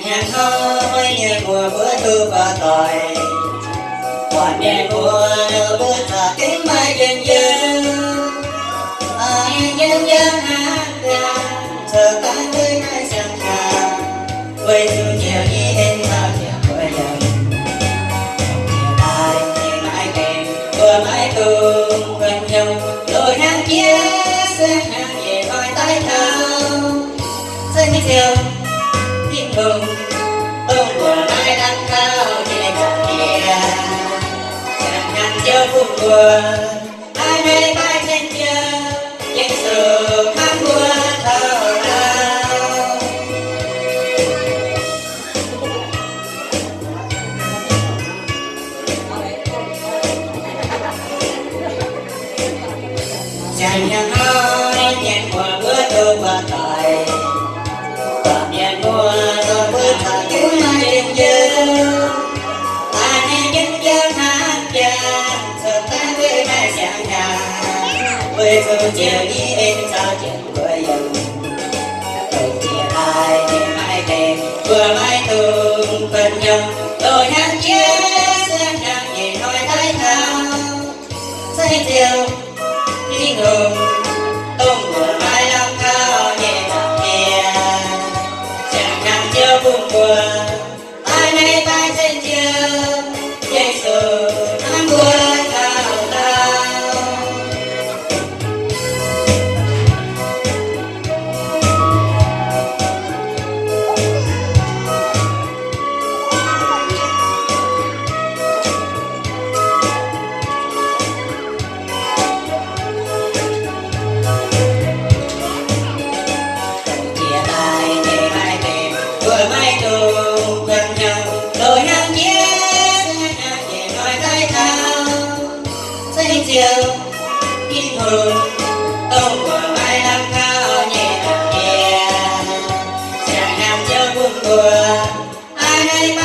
nhạc nói nhạc mùa bữa tu và tỏi còn đèn mùa nở bữa thả kính mai dân dân dân dân hát ca giờ ta tới nay sang nhà với dù nhiều như em sao chiều với lòng chiều ai thì mãi kèm vừa mãi cùng quên nhau đôi hàng chia xem hàng về coi tay thao xanh chiều thiên hùng ôm của mai đang cao nhẹ nhàng kia chẳng hạn cho phút buồn ai đây bay trên trời những sự khám mưa thao lao chẳng hạn nói nhẹ qua bữa tôi qua tại còn nhẹ qua rồi bữa thả cứu mai đêm giờ ta nghe những giấc hát cha giờ ta với mai sáng nhà với dù chiều đi em sao chuyện của dần tôi chia ai thì mãi kèm vừa mãi cùng phần nhau đôi hát chia xem nàng nhìn nói thái thao say chiều đi ngùng ôm của mai lòng cao nhẹ nhàng kia chẳng nằm chưa buồn buồn ai nay bay trên chiều dây sờ nắng buồn cao cao chiều kinh hồn ông của mai năm cao nhẹ nhàng kia chẳng nằm cho buồn buồn ai hay